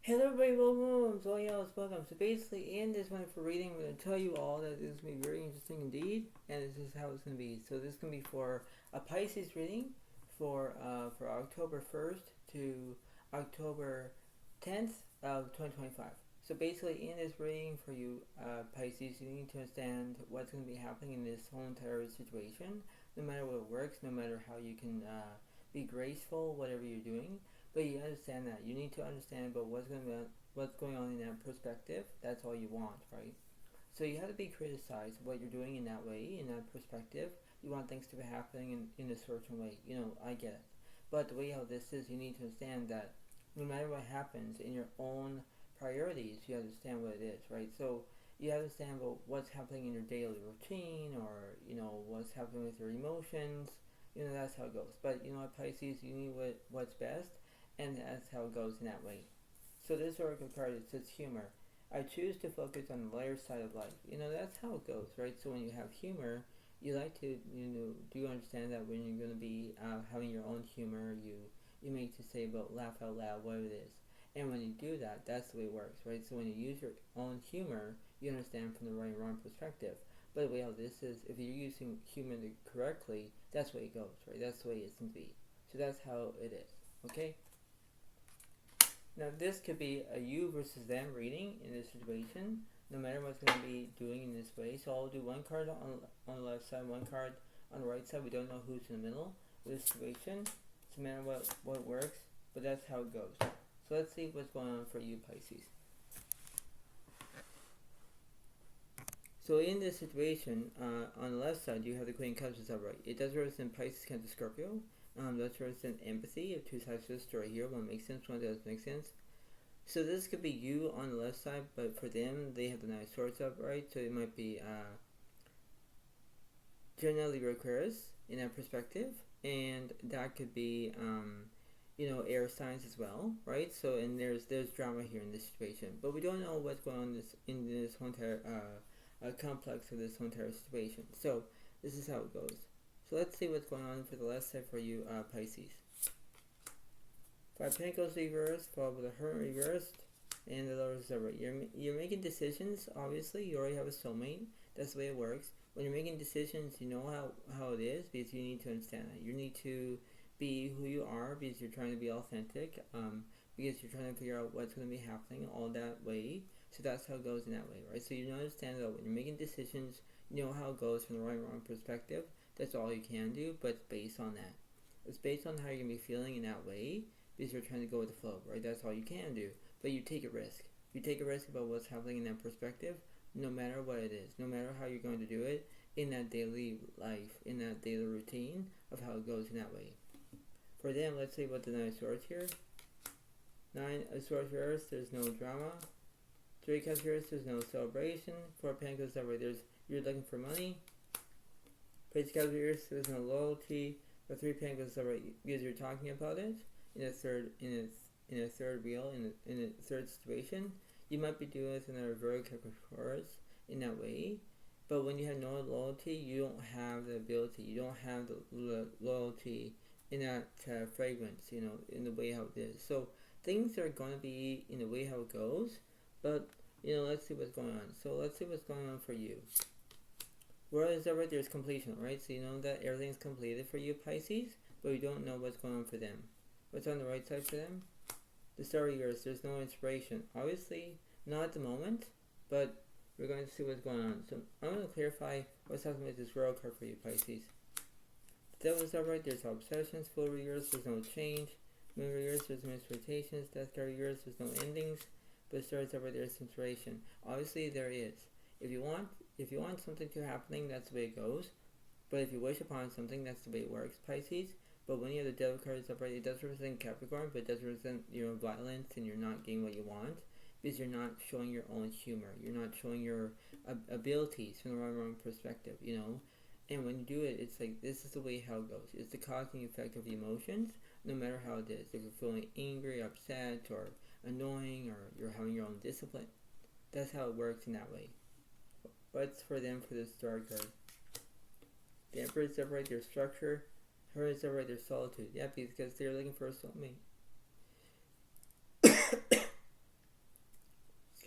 Hello everybody, welcome. So yeah, welcome. So basically, in this wonderful reading, I'm going to tell you all that this is going to be very interesting indeed, and this is how it's going to be. So this is going to be for a Pisces reading for October 1st to October 10th of 2025. So basically, in this reading for you Pisces, you need to understand what's going to be happening in this whole entire situation. No matter what works, no matter how you can be graceful, whatever you're doing. But you understand that. You need to understand about what's going on in that perspective. That's all you want, right? So you have to be criticized what you're doing in that way, in that perspective. You want things to be happening in a certain way. I get it. But the way how this is, you need to understand that no matter what happens in your own priorities, you understand what it is, right? So you understand about what's happening in your daily routine, or what's happening with your emotions. That's how it goes. But at Pisces, you need what's best, and that's how it goes in that way. So this oracle card, it says humor. I choose to focus on the lighter side of life. That's how it goes, right? So when you have humor, you like to, do you understand that when you're going to be having your own humor, you make to say about laugh out loud, whatever it is. And when you do that, that's the way it works, right? So when you use your own humor, you understand from the right and wrong perspective. But the way how this is, if you're using humor correctly, that's the way it goes, right? That's the way it's going to be. So that's how it is, okay? Now this could be a you versus them reading in this situation, no matter what's going to be doing in this way. So I'll do one card on the left side, one card on the right side. We don't know who's in the middle of this situation. It's no matter what works, but that's how it goes. So let's see what's going on for you, Pisces. So in this situation, on the left side, you have the Queen of Cups is upright. It does represent Pisces, Cancer, Scorpio. That's represent empathy of two sides to the story here. One makes sense, one doesn't make sense. So this could be you on the left side, but for them, they have the Nine of Swords upright. So it might be Gemini, Libra, Aquarius in that perspective. And that could be, air signs as well, right? So, and there's drama here in this situation. But we don't know what's going on in this whole entire complex of this whole entire situation. So this is how it goes. So let's see what's going on for the left side for you, Pisces. Five Pentacles reversed, followed with a Hermit reversed, and the Lovers is upright. You're making decisions. Obviously, you already have a soulmate. That's the way it works. When you're making decisions, you know how it is, because you need to understand that. You need to be who you are, because you're trying to be authentic, because you're trying to figure out what's going to be happening all that way. So that's how it goes in that way, right? So you understand that when you're making decisions, you know how it goes from the right and wrong perspective. That's all you can do, but it's based on that. It's based on how you're going to be feeling in that way, because you're trying to go with the flow, right? That's all you can do. But you take a risk. You take a risk about what's happening in that perspective, no matter what it is, no matter how you're going to do it in that daily life, in that daily routine of how it goes in that way. For them, let's say about the Nine of Swords here. Nine of Swords reversed, there's no drama. Three Cups reversed, there's no celebration. Four Pentacles upright, you're looking for money. Page of Cups reversed, there's no loyalty. The Three Pentacles upright, because you're talking about it in a third wheel, in a third situation. You might be doing this in a Virgo, Capricorn in that way. But when you have no loyalty, you don't have the ability. You don't have the loyalty in that fragrance, in the way how it is. So things are going to be in the way how it goes. But, let's see what's going on. So let's see what's going on for you. World is upright, there's completion, right? So you know that everything's completed for you, Pisces, but you don't know what's going on for them. What's on the right side for them? The Star reverse, there's no inspiration. Obviously, not at the moment, but we're going to see what's going on. So I'm going to clarify what's happening with this World card for you, Pisces. The Devil is upright, there's no obsessions. Full reverse, there's no change. Moon reverse, there's no expectations. Death card reverse, there's no endings. But Star is upright, there's inspiration. Obviously, there is. If you want something to happening, that's the way it goes. But if you wish upon something, that's the way it works, Pisces. But when you have the Devil card is upright, it does represent Capricorn, but it does represent violence, and you're not getting what you want, because you're not showing your own humor. You're not showing your abilities from the wrong perspective, And when you do it, it's like, this is the way how it goes. It's the cause and effect of the emotions, no matter how it is. If you're feeling angry, upset, or annoying, or you're having your own discipline, that's how it works in that way. What's for them for this Star card? The Emperor is upright, their structure. Her is upright, their solitude. Yeah, because they're looking for a soulmate.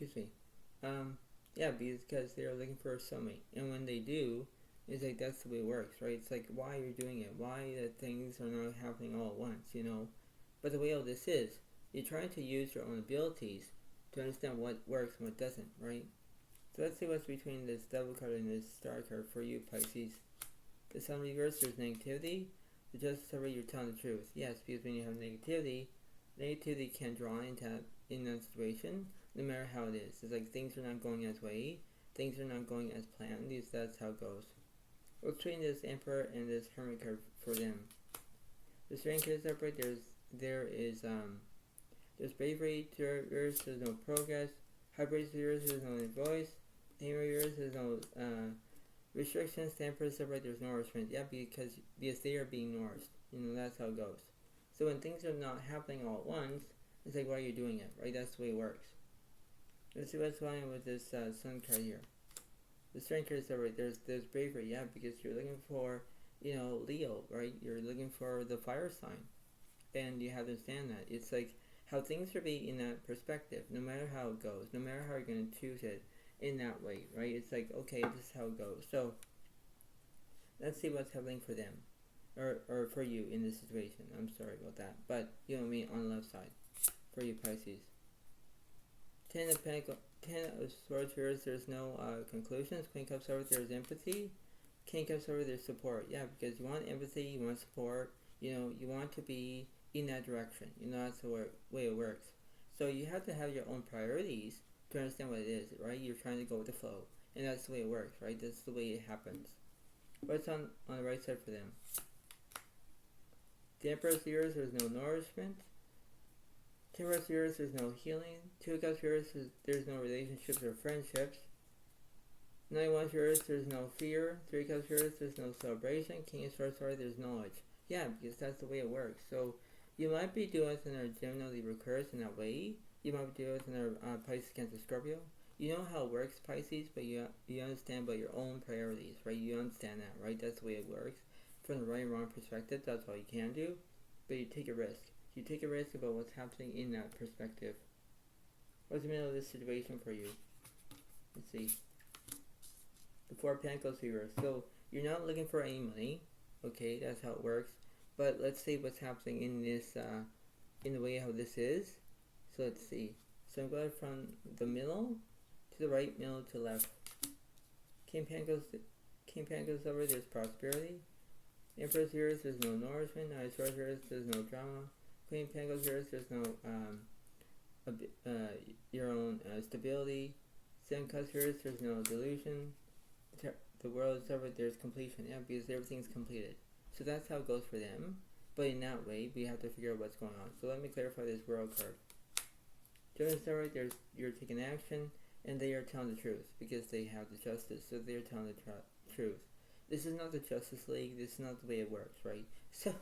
excuse me. Yeah, because they're looking for a soulmate, and when they do, it's like that's the way it works, right? It's like why you're doing it, why that things are not happening all at once, you know. But the way all this is, you're trying to use your own abilities to understand what works and what doesn't, right? So let's see what's between this Devil card and this Star card for you, Pisces. The Sun reverse, there's negativity. The Justice card, you're telling the truth. Yes, because when you have negativity can draw into in that situation, no matter how it is. It's like things are not going as way, things are not going as planned. That's how it goes. Between this Emperor and this Hermit card for them. The Strength is separate. There's bravery to yours. There's no progress. Hybrid to yours. There's no voice. Hammer yours. There's no restrictions. Temper is separate. There's no nourishment. Yeah, because they are being nourished. You know, that's how it goes. So when things are not happening all at once, it's like why are you doing it, right? That's the way it works. Let's see what's going on with this Sun card here. The Strength card is separate. There's bravery. Yeah, because you're looking for, you know, Leo, right? You're looking for the fire sign. And you have to understand that. It's like how things are being in that perspective, no matter how it goes, no matter how you're going to choose it in that way, right? It's like, okay, this is how it goes. So, let's see what's happening for them. Or for you in this situation. I'm sorry about that. But, you know what I mean, on the left side. For you, Pisces. Ten of Swords here, there's no conclusions. Queen Cups over, there's empathy. King Cups over, there's support. Yeah, because you want empathy, you want support. You know, you want to be in that direction. You know, that's the way it works. So you have to have your own priorities to understand what it is, right? You're trying to go with the flow. And that's the way it works, right? That's the way it happens. What's on the right side for them? The Emperor's yours, there's no nourishment. Temperance yours, there's no healing. Two of Cups yours, there's no relationships or friendships. 91 yours, there's no fear. Three Cups yours, there's no celebration. King of Swords, there's knowledge. Yeah, because that's the way it works. So you might be doing it in our Gemini Libra curse in that way. You might be doing it in our Pisces against Scorpio. You know how it works, Pisces, but you understand about your own priorities, right? You understand that, right? That's the way it works. From the right and wrong perspective, that's all you can do. But you take a risk. You take a risk about what's happening in that perspective. What's the middle of this situation for you? Let's see. The Four of Pentacles here. So you're not looking for any money. Okay, that's how it works. But let's see what's happening in this, in the way how this is. So let's see. So I'm going from the middle to the right, middle to left. King Pentacles over, there's prosperity. Empress yours, there's no nourishment. Nine of Swords yours, there's no drama. Queen Pentacles yours, there's no your own stability. Seven Cups yours, there's no delusion. The world is over, there's completion. Yeah, because everything's completed. So that's how it goes for them. But in that way, we have to figure out what's going on. So let me clarify this World card. Gemini, you're taking action, and they are telling the truth because they have the justice. So they're telling the truth. This is not the Justice League. This is not the way it works, right? So,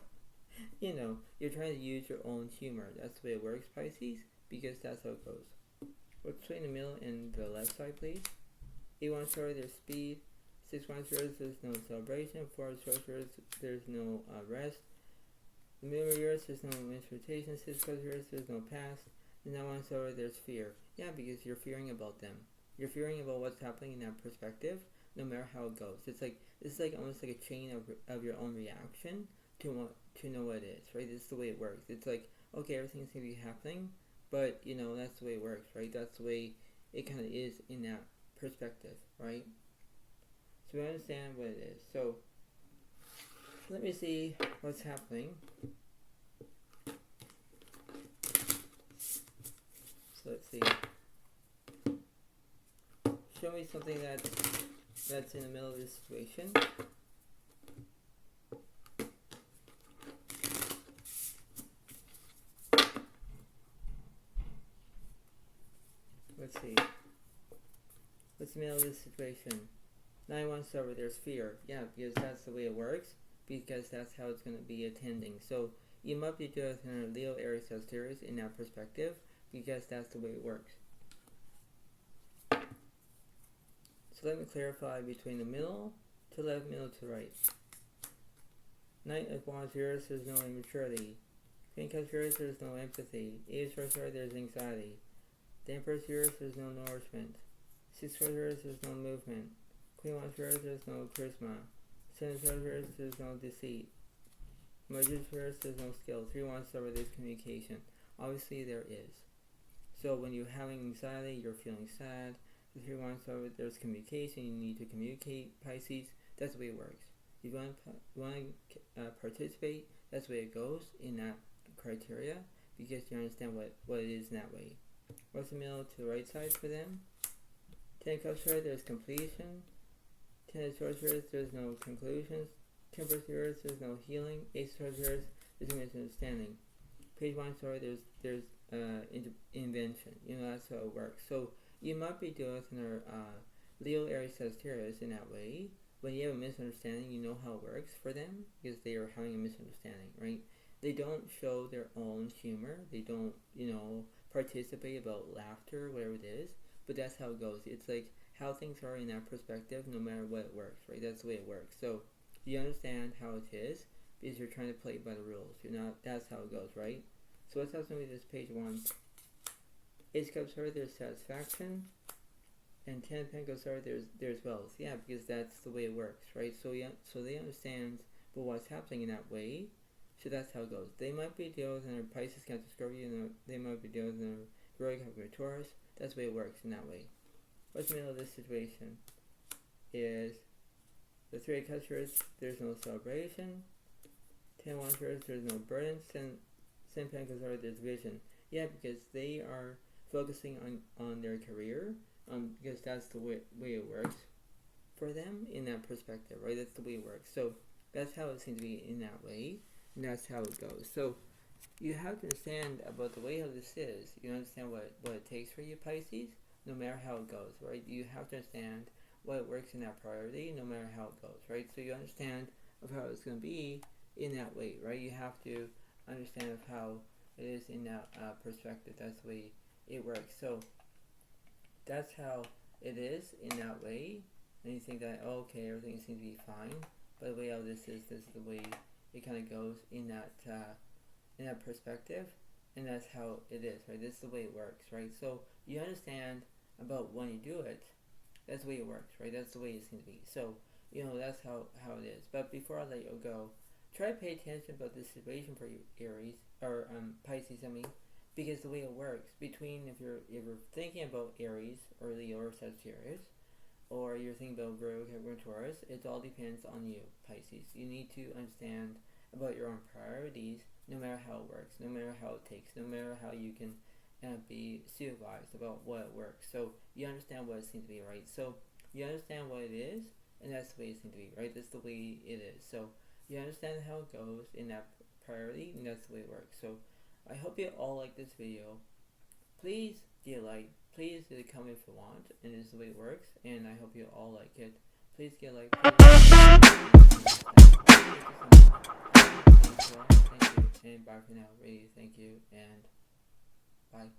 you know, you're trying to use your own humor. That's the way it works, Pisces, because that's how it goes. What's between the middle and the left side, please? 8-1 Swords, there's speed. 6-1 Swords, there's no celebration. 4 Swords, there's no rest. The middle of yours, there's no interpretation. 6 yours, there's no past. And 9-1 Swords, there's fear. Yeah, because you're fearing about them. You're fearing about what's happening in that perspective, no matter how it goes. It's like almost like a chain of your own reaction to know what it is, right? This is the way it works. It's like, okay, everything's gonna be happening, but you know that's the way it works, right? That's the way it kind of is in that perspective, right? So we understand what it is. So let me see what's happening. So let's see. Show me something that's in the middle of this situation. Let's see. What's the middle of this situation? 9-1 Silver, there's fear. Yeah, because that's the way it works. Because that's how it's going to be attending. So you might be doing Leo, Aries, Sagittarius in that perspective. Because that's the way it works. So let me clarify between the middle to left, middle to right. Knight of Wands, yours, there's no immaturity. Queen Cups, yours, there's no empathy. 8 of Swords, there's anxiety. The Emperor's reverse, there's no nourishment. 6 Swords reverse, there's no movement. Queen Wands reverse, there's no charisma. 7 Swords reverse, there's no deceit. Magician's reverse, there's no skill. 3 Wands reverse, there's communication. Obviously there is. So when you're having anxiety, you're feeling sad. The 3 Wands reverse, there's communication. You need to communicate, Pisces. That's the way it works. You want to participate, that's the way it goes in that criteria, because you understand what it is in that way. What's the middle to the right side for them? 10 of Cups reverse, there's completion. 10 of Swords reverse, there's no conclusions. Temperance reverse, there's no healing. Ace of Swords reverse, there's no misunderstanding. Page 1 story, there's invention. That's how it works. So you might be dealing with another Leo, Aries, Sagittarius in that way. When you have a misunderstanding, you know how it works for them, because they are having a misunderstanding, right? They don't show their own humor. They don't, participate about laughter, whatever it is. But that's how it goes. It's like how things are in that perspective, no matter what it works, right? That's the way it works. So you understand how it is, because you're trying to play by the rules. That's how it goes, right? So what's happening with this page 1? Ace of Cups reverse, there's satisfaction. And 10 of Pentacles reverse, there's wealth. Yeah, because that's the way it works, right? So they understand what's happening in that way. So that's how it goes. They might be dealing with another Pisces, Cancer, Scorpio. They might be dealing with another Virgo, Capricorn, Taurus. That's the way it works in that way. What's the middle of this situation is the 3 of Cups reverse, there's no celebration. 10 of Wands reverse, there's no burden. 10 Pentacles reverse, there's vision. Yeah, because they are focusing on their career. Because that's the way it works for them in that perspective, right? That's the way it works. So that's how it seems to be in that way, and that's how it goes. So you have to understand about the way how this is. You understand what it takes for you, Pisces, no matter how it goes, right? You have to understand what works in that priority, no matter how it goes, right? So you understand of how it's going to be in that way, right? You have to understand of how it is in that perspective. That's the way it works. So that's how it is in that way, and you think that everything seems to be fine. But the way how this is the way it kind of goes in that perspective, and that's how it is, right? This is the way it works, right? So you understand about when you do it, that's the way it works, right? That's the way it seems to be. So that's how it is. But before I let you go, try to pay attention about this situation for you, Aries or Pisces. Because the way it works, between if you're thinking about Aries or Leo or Sagittarius, or you're thinking about Virgo, Capricorn, Taurus, it all depends on you, Pisces. You need to understand about your own priorities, no matter how it works, no matter how it takes, no matter how you can be supervised about what it works. So you understand what it seems to be, right? So you understand what it is, and that's the way it seems to be, right? That's the way it is. So you understand how it goes in that priority, and that's the way it works. So I hope you all like this video. Please give a like. Please do a comment if you want, and this is the way it works. And I hope you all like it. Please give a like. Thank you, and bye for now. Really, thank you, and bye.